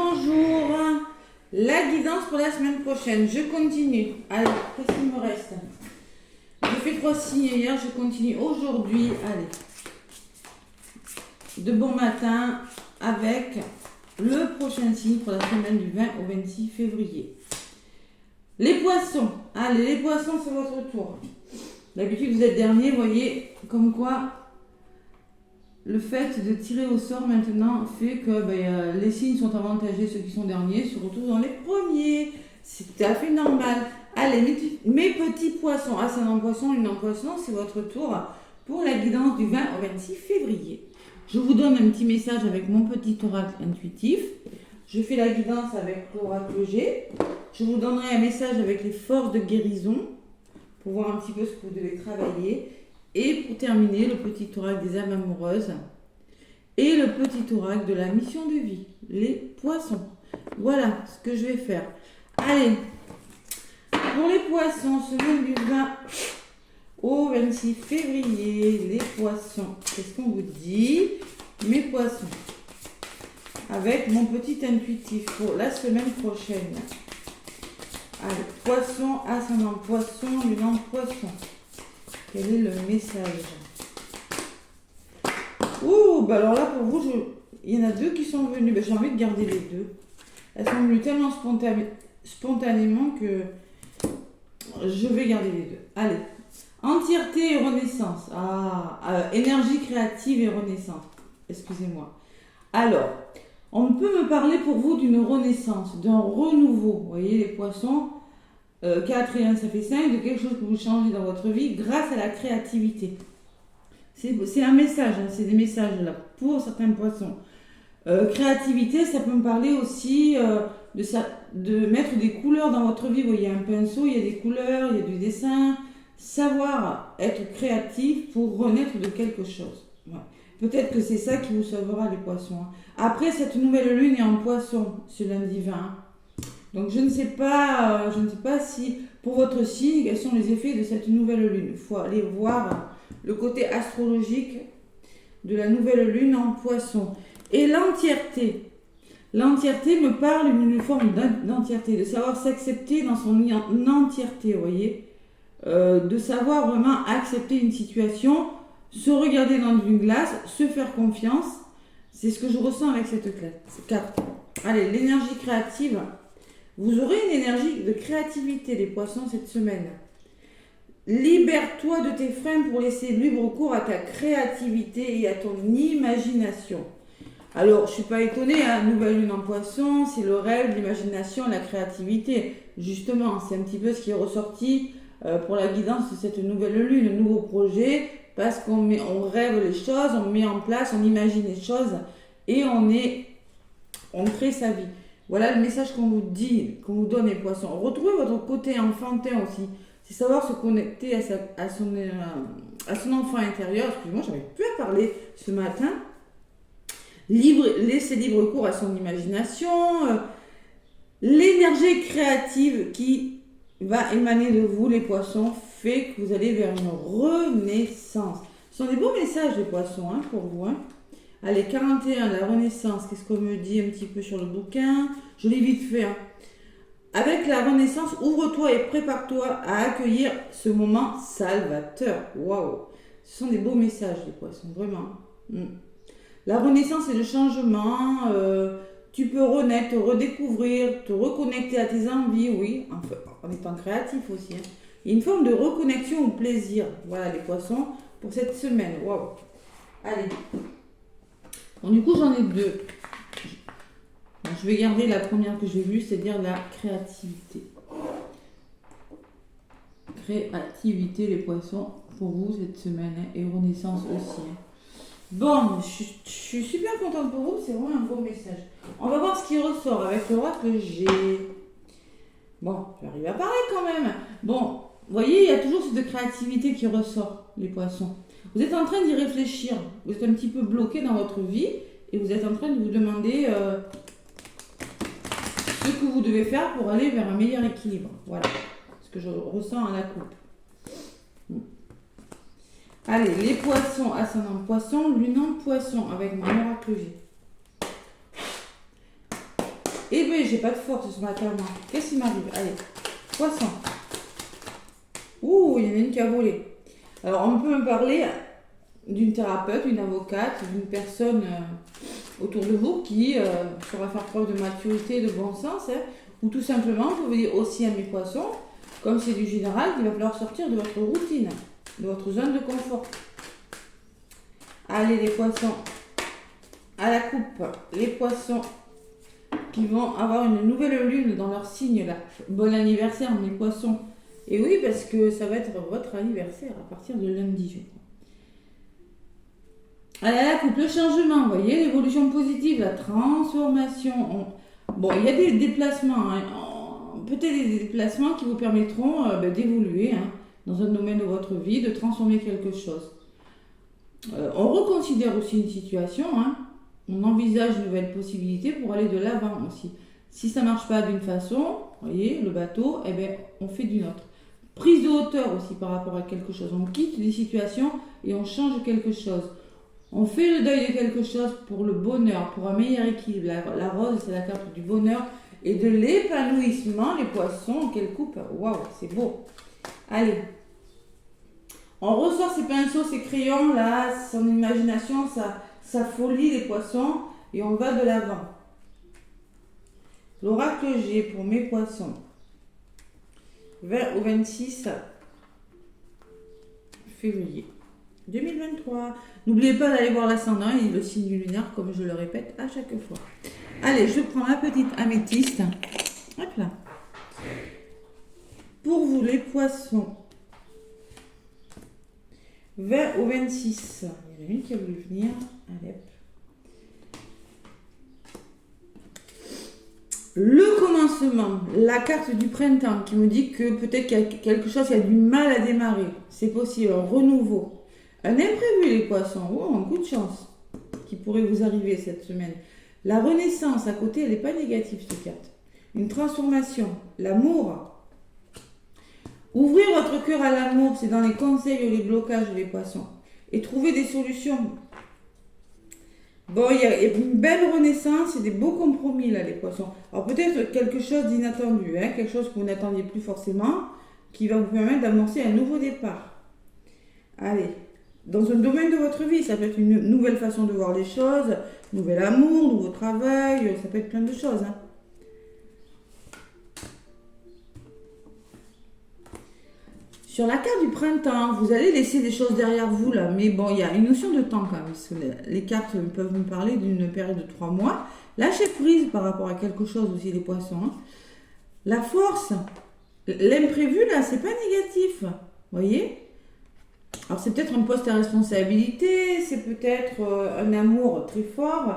bonjour. La guidance pour la semaine prochaine. Je continue. Allez, qu'est-ce qu'il me reste? J'ai fait 3 signes hier, je continue aujourd'hui. Allez. De bon matin avec le prochain signe pour la semaine du 20 au 26 février. Les poissons. Allez, les poissons, c'est votre tour. D'habitude, vous êtes dernier, vous voyez, comme quoi le fait de tirer au sort maintenant fait que les signes sont avantagés, ceux qui sont derniers se retrouvent dans les premiers. C'est tout à fait normal. Allez, mes petits poissons, ascendant poisson, lunan poisson, c'est votre tour pour la guidance du 20 au 26 février. Je vous donne un petit message avec mon petit oracle intuitif. Je fais la guidance avec l'oracle G. Je vous donnerai un message avec les forces de guérison pour voir un petit peu ce que vous devez travailler. Et pour terminer, le petit oracle des âmes amoureuses et le petit oracle de la mission de vie, les poissons. Voilà ce que je vais faire. Allez, pour les poissons, semaine du 20 au 26 février, les poissons. Qu'est-ce qu'on vous dit? Mes poissons. Avec mon petit intuitif pour la semaine prochaine. Allez, poisson, ascendant poisson, lunan poisson. Quel est le message? Ouh, alors là pour vous, il y en a 2 qui sont venus. J'ai envie de garder les 2. Elles sont venues tellement spontanément que je vais garder les 2. Allez, entièreté et renaissance. Énergie créative et renaissance. Excusez-moi. Alors, on peut me parler pour vous d'une renaissance, d'un renouveau. Vous voyez les poissons. 4 et 1, ça fait 5, de quelque chose que vous changez dans votre vie grâce à la créativité. C'est un message, c'est des messages là pour certains poissons. Créativité, ça peut me parler aussi de mettre des couleurs dans votre vie. Vous voyez, un pinceau, il y a des couleurs, il y a du dessin. Savoir être créatif pour renaître de quelque chose. Ouais. Peut-être que c'est ça qui vous sauvera les poissons. Après, cette nouvelle lune est en poisson, ce lundi 20. Donc je ne sais pas si pour votre signe, quels sont les effets de cette nouvelle lune. Il faut aller voir le côté astrologique de la nouvelle lune en poisson. Et l'entièreté. L'entièreté me parle d'une forme d'entièreté, de savoir s'accepter dans son entièreté, vous voyez. De savoir vraiment accepter une situation, se regarder dans une glace, se faire confiance. C'est ce que je ressens avec cette carte. Allez, l'énergie créative. Vous aurez une énergie de créativité, les poissons, cette semaine. Libère-toi de tes freins pour laisser libre cours à ta créativité et à ton imagination. Alors, je ne suis pas étonnée, nouvelle lune en poisson, c'est le rêve, l'imagination, la créativité. Justement, c'est un petit peu ce qui est ressorti pour la guidance de cette nouvelle lune, nouveau projet, parce qu'on rêve les choses, on met en place, on imagine les choses et on crée sa vie. Voilà le message qu'on vous dit, qu'on vous donne les poissons. Retrouvez votre côté enfantin aussi. C'est savoir se connecter à son enfant intérieur. Excusez-moi, j'avais plus à parler ce matin. Laissez libre cours à son imagination. L'énergie créative qui va émaner de vous, les poissons, fait que vous allez vers une renaissance. Ce sont des beaux messages, les poissons, pour vous. Allez, 41, la renaissance, qu'est-ce qu'on me dit un petit peu sur le bouquin? Je l'ai vite fait. Avec la renaissance, ouvre-toi et prépare-toi à accueillir ce moment salvateur. Waouh! Ce sont des beaux messages, les poissons, vraiment. La renaissance et le changement. Tu peux renaître, te redécouvrir, te reconnecter à tes envies, oui, en étant créatif aussi. Il y a une forme de reconnexion au plaisir. Voilà, les poissons, pour cette semaine. Waouh! Allez. Bon, du coup, j'en ai 2. Je vais garder la première que j'ai vue, c'est-à-dire la créativité. Créativité, les poissons, pour vous cette semaine, et renaissance aussi. Bon, je suis super contente pour vous, c'est vraiment un beau message. On va voir ce qui ressort avec l'oracle G. Bon, j'arrive à parler quand même. Bon, vous voyez, il y a toujours cette créativité qui ressort, les poissons. Vous êtes en train d'y réfléchir, vous êtes un petit peu bloqué dans votre vie et vous êtes en train de vous demander ce que vous devez faire pour aller vers un meilleur équilibre. Voilà ce que je ressens à la coupe. Allez, les poissons, ascendant poisson, lunan poisson avec mon oracle G. Eh bien, j'ai pas de force ce matin, moi. Qu'est-ce qui m'arrive? Allez, poisson. Ouh, il y en a une qui a volé. Alors, on peut me parler d'une thérapeute, d'une avocate, d'une personne autour de vous qui saura faire preuve de maturité, de bon sens, hein, ou tout simplement, vous pouvez dire aussi à mes poissons, comme c'est du général, qu'il va falloir sortir de votre routine, de votre zone de confort. Allez, les poissons, à la coupe, les poissons qui vont avoir une nouvelle lune dans leur signe là. Bon anniversaire, mes poissons. Et oui, parce que ça va être votre anniversaire à partir de lundi, je crois. Allez, à la coupe, le changement, vous voyez, l'évolution positive, la transformation. Bon, il y a des déplacements, hein. Peut-être des déplacements qui vous permettront d'évoluer hein, dans un domaine de votre vie, de transformer quelque chose. On reconsidère aussi une situation, hein. On envisage de nouvelles possibilités pour aller de l'avant aussi. Si ça ne marche pas d'une façon, vous voyez, le bateau, eh bien, on fait d'une autre. Prise de hauteur aussi par rapport à quelque chose. On quitte des situations et on change quelque chose. On fait le deuil de quelque chose pour le bonheur, pour un meilleur équilibre. La rose, c'est la carte du bonheur et de l'épanouissement. Les poissons, quelle coupe. Waouh, c'est beau. Allez. On ressort ses pinceaux, ses crayons, là, son imagination, sa folie, les poissons, et on va de l'avant. L'oracle que j'ai pour mes poissons, 20 au 26 février 2023. N'oubliez pas d'aller voir l'ascendant et le signe lunaire, comme je le répète à chaque fois. Allez, je prends ma petite améthyste. Hop là. Pour vous, les poissons, 20 au 26. Il y en a une qui a voulu venir. Allez. Le commencement, la carte du printemps qui me dit que peut-être qu'il y a quelque chose qui a du mal à démarrer. C'est possible, un renouveau. Un imprévu, les poissons. Oh, un coup de chance qui pourrait vous arriver cette semaine. La renaissance, à côté, elle n'est pas négative, cette carte. Une transformation. L'amour. Ouvrir votre cœur à l'amour, c'est dans les conseils ou les blocages, les poissons. Et trouver des solutions. Bon, il y a une belle renaissance et des beaux compromis, là, les poissons. Alors, peut-être quelque chose d'inattendu, hein, quelque chose que vous n'attendiez plus forcément, qui va vous permettre d'amorcer un nouveau départ. Allez, dans un domaine de votre vie, ça peut être une nouvelle façon de voir les choses, nouvel amour, nouveau travail, ça peut être plein de choses, hein. Sur la carte du printemps, vous allez laisser des choses derrière vous là, mais bon, il y a une notion de temps quand même, parce que les cartes peuvent nous parler d'une période de 3 mois. Lâchez prise par rapport à quelque chose aussi, les poissons, hein. La force, l'imprévu là, c'est pas négatif, vous voyez. Alors c'est peut-être un poste à responsabilité, c'est peut-être un amour très fort,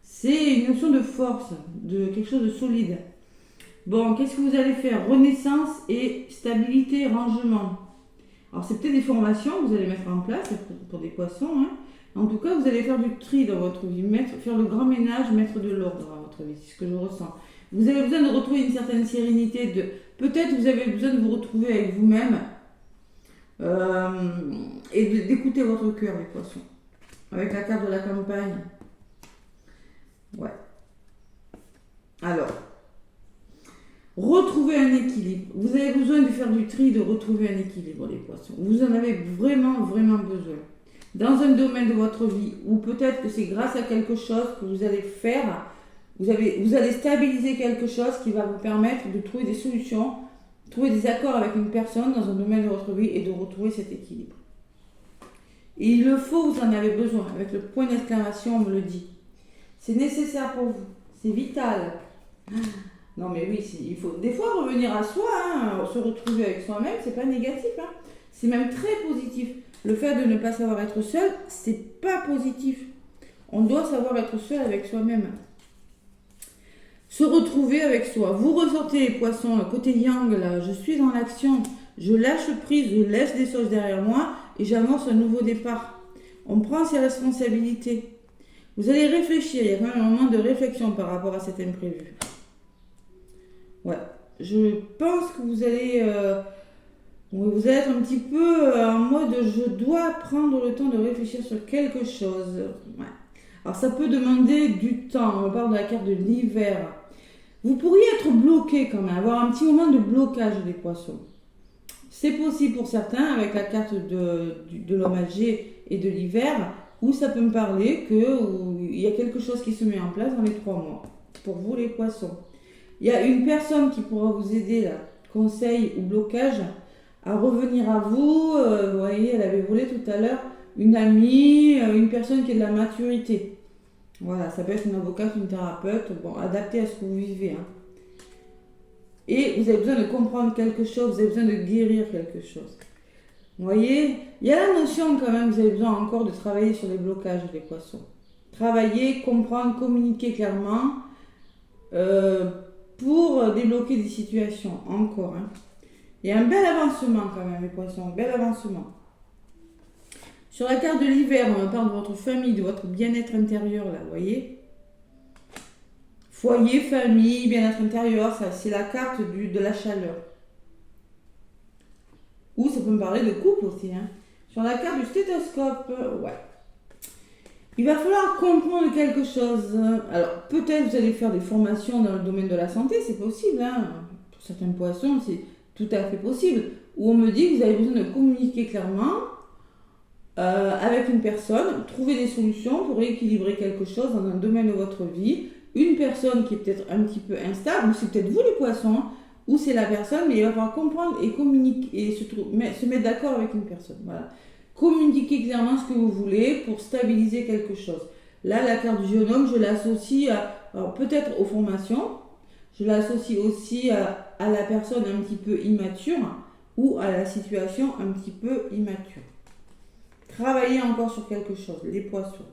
c'est une notion de force, de quelque chose de solide. Bon, qu'est-ce que vous allez faire? Renaissance et stabilité, rangement. Alors, c'est peut-être des formations que vous allez mettre en place pour des poissons, hein. En tout cas, vous allez faire du tri dans votre vie, faire le grand ménage, mettre de l'ordre dans votre vie, c'est ce que je ressens. Vous avez besoin de retrouver une certaine sérénité, peut-être vous avez besoin de vous retrouver avec vous-même et d'écouter votre cœur, les poissons. Avec la carte de la campagne. Ouais. Alors, retrouver un équilibre. Vous avez besoin de faire du tri, de retrouver un équilibre, les poissons. Vous en avez vraiment, vraiment besoin. Dans un domaine de votre vie, ou peut-être que c'est grâce à quelque chose que vous allez faire, vous allez stabiliser quelque chose qui va vous permettre de trouver des solutions, trouver des accords avec une personne dans un domaine de votre vie et de retrouver cet équilibre. Et il le faut, vous en avez besoin. Avec le point d'exclamation, on me le dit. C'est nécessaire pour vous. C'est vital. Non mais oui, il faut des fois revenir à soi, hein, se retrouver avec soi-même, c'est pas négatif, hein. C'est même très positif. Le fait de ne pas savoir être seul, c'est pas positif. On doit savoir être seul avec soi-même. Se retrouver avec soi. Vous ressentez les poissons, le côté yang là, je suis dans l'action, je lâche prise, je laisse des choses derrière moi et j'amorce un nouveau départ. On prend ses responsabilités. Vous allez réfléchir, il y a quand même un moment de réflexion par rapport à cet imprévu. Ouais, je pense que vous allez être un petit peu en mode je dois prendre le temps de réfléchir sur quelque chose. Ouais. Alors ça peut demander du temps, on parle de la carte de l'hiver. Vous pourriez être bloqué quand même, avoir un petit moment de blocage des poissons. C'est possible pour certains avec la carte de l'homme âgé et de l'hiver, où ça peut me parler qu'il y a quelque chose qui se met en place dans les 3 mois. Pour vous les poissons. Il y a une personne qui pourra vous aider, là, conseil ou blocage, à revenir à vous. Vous voyez, elle avait volé tout à l'heure une amie, une personne qui est de la maturité. Voilà, ça peut être une avocate, une thérapeute, bon, adapté à ce que vous vivez. Hein. Et vous avez besoin de comprendre quelque chose, vous avez besoin de guérir quelque chose. Vous voyez, il y a la notion quand même, vous avez besoin encore de travailler sur les blocages des poissons. Travailler, comprendre, communiquer clairement pour débloquer des situations, encore. Hein. Il y a un bel avancement quand même, les poissons, un bel avancement. Sur la carte de l'hiver, on parle de votre famille, de votre bien-être intérieur, là, vous voyez. Foyer, famille, bien-être intérieur, ça, c'est la carte de la chaleur. Ou ça peut me parler de couple aussi. Hein. Sur la carte du stéthoscope, ouais. Il va falloir comprendre quelque chose. Alors, peut-être vous allez faire des formations dans le domaine de la santé, c'est possible. Hein. Pour certains poissons, c'est tout à fait possible. Ou on me dit que vous avez besoin de communiquer clairement avec une personne, trouver des solutions pour rééquilibrer quelque chose dans un domaine de votre vie. Une personne qui est peut-être un petit peu instable, ou c'est peut-être vous les poissons, ou c'est la personne, mais il va falloir comprendre et communiquer et se mettre d'accord avec une personne. Voilà. Communiquer clairement ce que vous voulez pour stabiliser quelque chose. Là, la carte du jeune homme, je l'associe peut-être aux formations, je l'associe aussi à la personne un petit peu immature ou à la situation un petit peu immature. Travaillez encore sur quelque chose, les poissons.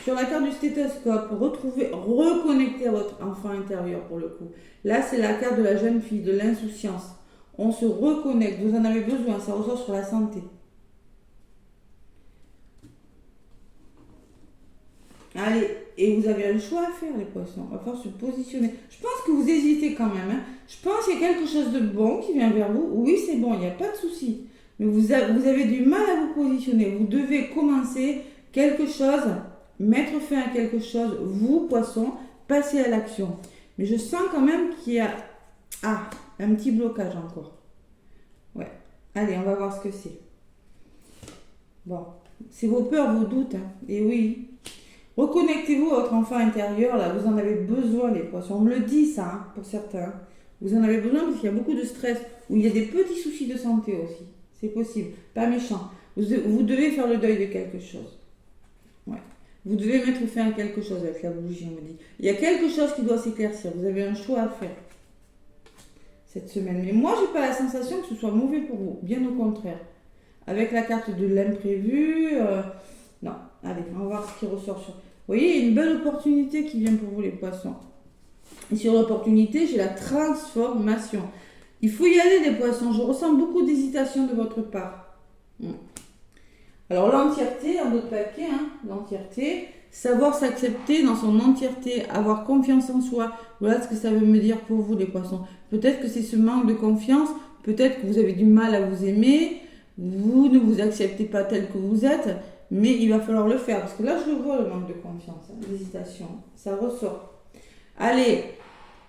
Sur la carte du stéthoscope, reconnectez à votre enfant intérieur pour le coup. Là, c'est la carte de la jeune fille, de l'insouciance. On se reconnecte, vous en avez besoin, ça ressort sur la santé. Allez, et vous avez un choix à faire, les poissons. Il va falloir se positionner. Je pense que vous hésitez quand même. Hein. Je pense qu'il y a quelque chose de bon qui vient vers vous. Oui, c'est bon, il n'y a pas de souci. Mais vous avez du mal à vous positionner. Vous devez commencer quelque chose, mettre fin à quelque chose, vous, poissons, passer à l'action. Mais je sens quand même qu'il y a un petit blocage encore. Ouais. Allez, on va voir ce que c'est. Bon, c'est vos peurs, vos doutes. Hein. Et oui. Reconnectez-vous à votre enfant intérieur, là, vous en avez besoin, les poissons. On me le dit, ça, hein, pour certains. Vous en avez besoin parce qu'il y a beaucoup de stress, ou il y a des petits soucis de santé aussi. C'est possible, pas méchant. Vous devez faire le deuil de quelque chose. Ouais. Vous devez mettre fin à quelque chose avec la bougie, on me dit. Il y a quelque chose qui doit s'éclaircir, vous avez un choix à faire cette semaine. Mais moi, je n'ai pas la sensation que ce soit mauvais pour vous, bien au contraire. Avec la carte de l'imprévu, non. Allez, on va voir ce qui ressort sur... Vous voyez, il y a une belle opportunité qui vient pour vous, les poissons. Et sur l'opportunité, j'ai la transformation. Il faut y aller, les poissons. Je ressens beaucoup d'hésitation de votre part. Alors, l'entièreté, en d'autres paquets, hein, l'entièreté, savoir s'accepter dans son entièreté, avoir confiance en soi. Voilà ce que ça veut me dire pour vous, les poissons. Peut-être que c'est ce manque de confiance. Peut-être que vous avez du mal à vous aimer. Vous ne vous acceptez pas tel que vous êtes. Mais il va falloir le faire, parce que là, je le vois, le manque de confiance, hein, l'hésitation, ça ressort. Allez,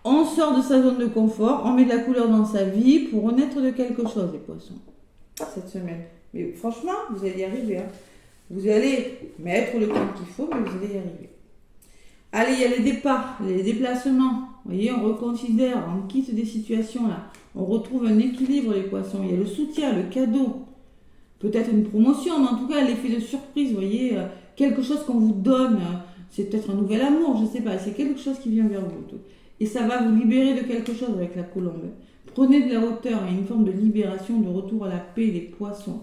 on sort de sa zone de confort, on met de la couleur dans sa vie pour renaître de quelque chose, les poissons, cette semaine. Mais franchement, vous allez y arriver. Hein. Vous allez mettre le temps qu'il faut, mais vous allez y arriver. Allez, il y a les départs, les déplacements. Vous voyez, on reconsidère, on quitte des situations là. On retrouve un équilibre, les poissons. Il y a le soutien, le cadeau. Peut-être une promotion, mais en tout cas, l'effet de surprise, vous voyez, quelque chose qu'on vous donne, c'est peut-être un nouvel amour, je ne sais pas, c'est quelque chose qui vient vers vous. Tout. Et ça va vous libérer de quelque chose avec la colombe. Prenez de la hauteur, il y a une forme de libération, de retour à la paix des poissons.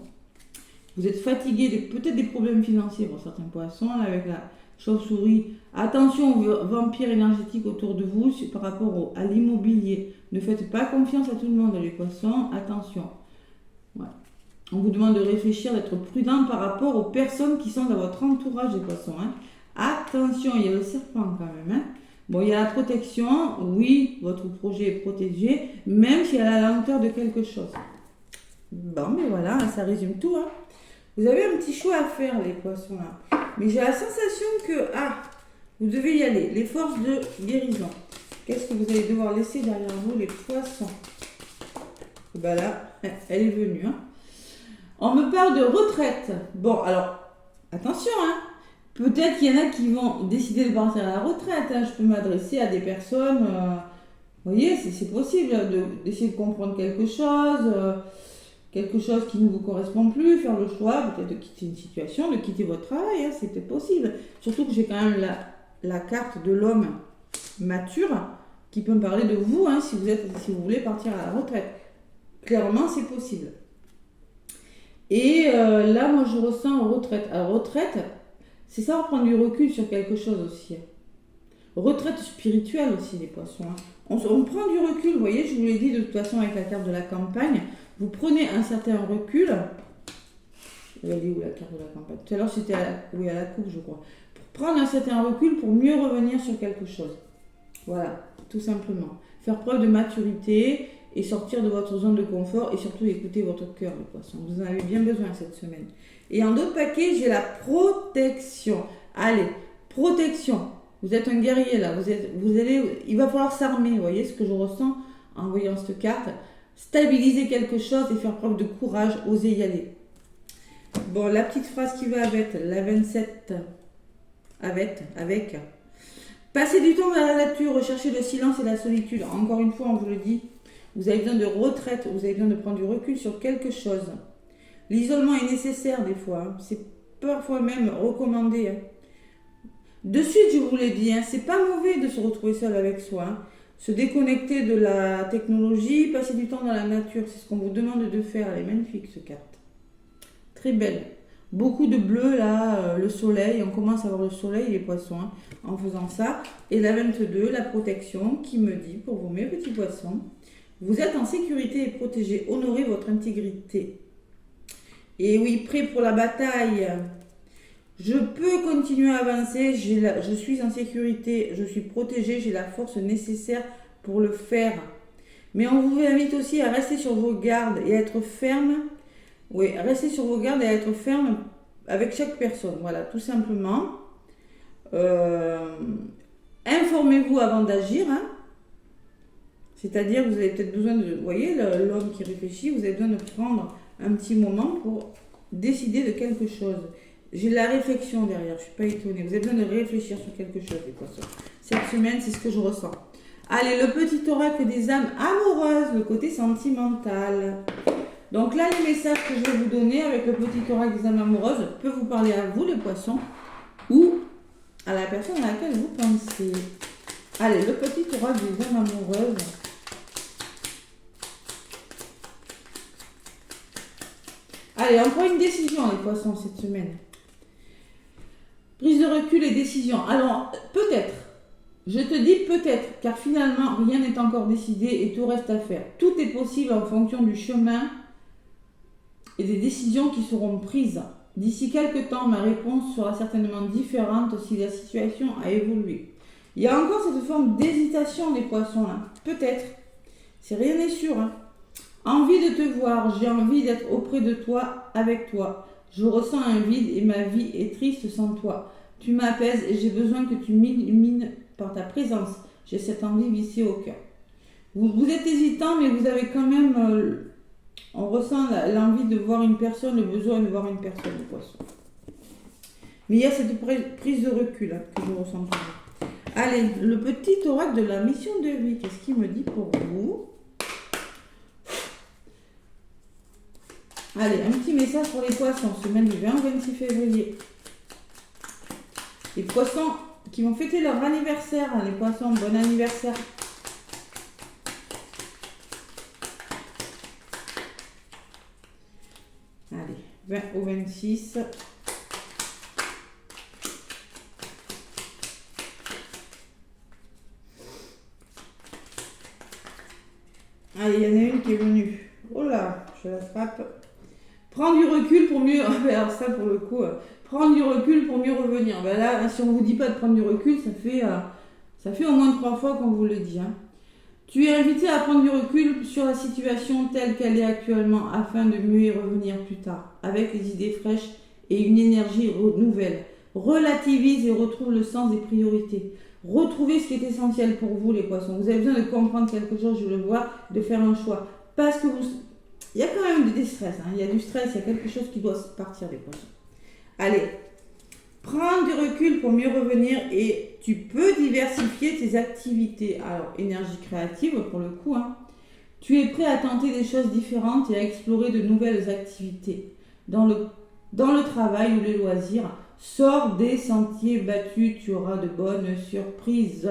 Vous êtes fatigué, peut-être des problèmes financiers pour certains poissons, là, avec la chauve-souris. Attention aux vampires énergétiques autour de vous par rapport à l'immobilier. Ne faites pas confiance à tout le monde, les poissons, attention. Ouais. On vous demande de réfléchir, d'être prudent par rapport aux personnes qui sont dans votre entourage, les poissons. Hein. Attention, il y a le serpent quand même. Hein. Bon, il y a la protection. Oui, votre projet est protégé, même s'il y a la lenteur de quelque chose. Bon, mais voilà, ça résume tout. Hein. Vous avez un petit choix à faire, les poissons, là. Mais j'ai la sensation que, vous devez y aller. Les forces de guérison. Qu'est-ce que vous allez devoir laisser derrière vous, les poissons? Ben là, elle est venue. Hein. On me parle de retraite. Bon, alors, attention, hein. Peut-être qu'il y en a qui vont décider de partir à la retraite. Hein. Je peux m'adresser à des personnes... vous voyez, c'est possible d'essayer de comprendre quelque chose qui ne vous correspond plus, faire le choix, peut-être de quitter une situation, de quitter votre travail. Hein. C'est peut-être possible. Surtout que j'ai quand même la carte de l'homme mature qui peut me parler de vous, hein, si vous voulez partir à la retraite. Clairement, c'est possible. Et là, moi, je ressens retraite. Alors, retraite, c'est ça, prendre du recul sur quelque chose aussi. Retraite spirituelle aussi, les poissons. Hein. On prend du recul, vous voyez, je vous l'ai dit de toute façon avec la carte de la campagne. Vous prenez un certain recul. Elle est où la carte de la campagne? Tout à l'heure, c'était à la coupe, je crois. Pour prendre un certain recul pour mieux revenir sur quelque chose. Voilà, tout simplement. Faire preuve de maturité et sortir de votre zone de confort et surtout écouter votre cœur, les poissons. Vous en avez bien besoin cette semaine. Et en d'autres paquets, j'ai la protection. Allez, protection. Vous êtes un guerrier là. Il va falloir s'armer. Vous voyez ce que je ressens en voyant cette carte. Stabiliser quelque chose et faire preuve de courage. Oser y aller. Bon, la petite phrase qui va avec la 27. Avec. Passer du temps dans la nature, rechercher le silence et la solitude. Encore une fois, on vous le dit. Vous avez besoin de retraite, vous avez besoin de prendre du recul sur quelque chose. L'isolement est nécessaire des fois, hein. C'est parfois même recommandé. Hein. De suite, je vous l'ai dit, hein, c'est pas mauvais de se retrouver seul avec soi. Hein. Se déconnecter de la technologie, passer du temps dans la nature, c'est ce qu'on vous demande de faire. Elle est magnifique, cette carte. Très belle. Beaucoup de bleu là, le soleil, on commence à voir le soleil, les poissons, hein, en faisant ça. Et la 22, la protection, qui me dit, pour vous mes petits poissons, vous êtes en sécurité et protégé. Honorez votre intégrité. Et oui, prêt pour la bataille. Je peux continuer à avancer. Je suis en sécurité. Je suis protégé. J'ai la force nécessaire pour le faire. Mais on vous invite aussi à rester sur vos gardes et à être ferme. Oui, rester sur vos gardes et à être ferme avec chaque personne. Voilà, tout simplement. Informez-vous avant d'agir. Hein. C'est-à-dire que vous avez peut-être besoin de... Vous voyez, l'homme qui réfléchit, vous avez besoin de prendre un petit moment pour décider de quelque chose. J'ai la réflexion derrière, je ne suis pas étonnée. Vous avez besoin de réfléchir sur quelque chose, les poissons. Cette semaine, c'est ce que je ressens. Allez, le petit oracle des âmes amoureuses, le côté sentimental. Donc là, les messages que je vais vous donner avec le petit oracle des âmes amoureuses peuvent vous parler à vous, les poissons, ou à la personne à laquelle vous pensez. Allez, le petit oracle des âmes amoureuses. Allez, on prend une décision, les poissons, cette semaine. Prise de recul et décision. Alors, peut-être. Je te dis peut-être, car finalement, rien n'est encore décidé et tout reste à faire. Tout est possible en fonction du chemin et des décisions qui seront prises. D'ici quelques temps, ma réponse sera certainement différente si la situation a évolué. Il y a encore cette forme d'hésitation, les poissons, là. Peut-être. Rien n'est sûr, hein. Envie de te voir, j'ai envie d'être auprès de toi, avec toi. Je ressens un vide et ma vie est triste sans toi. Tu m'apaises et j'ai besoin que tu m'illumines par ta présence. J'ai cette envie vissée au cœur. Vous êtes hésitant, mais vous avez quand même... on ressent l'envie de voir une personne, le besoin de voir une personne, les poissons. Mais il y a cette prise de recul hein, que je ressens toujours. Allez, le petit oracle de la mission de vie, qu'est-ce qu'il me dit pour vous ? Allez, un petit message pour les poissons, semaine du 20 au 26 février. Les poissons qui vont fêter leur anniversaire, hein, les poissons, bon anniversaire. Allez, 20 au 26. Allez, il y en a une qui est venue. Oh là, je la frappe. Prendre du recul pour mieux... Alors ça, pour le coup, prendre du recul pour mieux revenir. Ben là, si on ne vous dit pas de prendre du recul, ça fait au moins 3 fois qu'on vous le dit. Hein. Tu es invité à prendre du recul sur la situation telle qu'elle est actuellement afin de mieux y revenir plus tard, avec des idées fraîches et une énergie nouvelle. Relativise et retrouve le sens des priorités. Retrouvez ce qui est essentiel pour vous, les poissons. Vous avez besoin de comprendre quelque chose, je le vois, de faire un choix. Parce que il y a quand même des stress, hein. Il y a du stress, il y a quelque chose qui doit partir, les poissons. Allez, prends du recul pour mieux revenir et tu peux diversifier tes activités. Alors, énergie créative pour le coup, hein. Tu es prêt à tenter des choses différentes et à explorer de nouvelles activités. Dans le travail ou les loisirs, sors des sentiers battus, tu auras de bonnes surprises.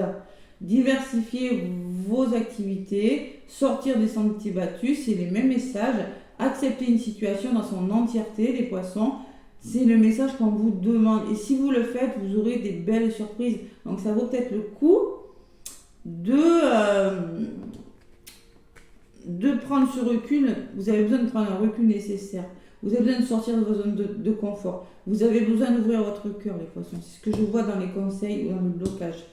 Diversifier vos activités, sortir des sentiers battus, c'est les mêmes messages. Accepter une situation dans son entièreté, les poissons, c'est le message qu'on vous demande. Et si vous le faites, vous aurez des belles surprises. Donc ça vaut peut-être le coup de prendre ce recul. Vous avez besoin de prendre un recul nécessaire. Vous avez besoin de sortir de vos zones de confort. Vous avez besoin d'ouvrir votre cœur, les poissons. C'est ce que je vois dans les conseils ou dans le blocage.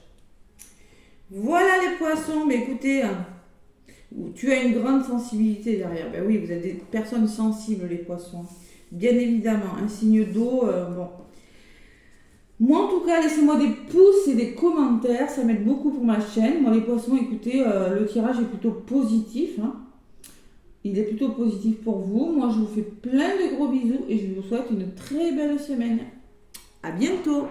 Voilà les poissons. Mais écoutez, tu as une grande sensibilité derrière. Ben oui, vous êtes des personnes sensibles, les poissons. Bien évidemment, un signe d'eau, bon. Moi, en tout cas, laissez-moi des pouces et des commentaires. Ça m'aide beaucoup pour ma chaîne. Moi, les poissons, écoutez, le tirage est plutôt positif, hein. Il est plutôt positif pour vous. Moi, je vous fais plein de gros bisous et je vous souhaite une très belle semaine. À bientôt!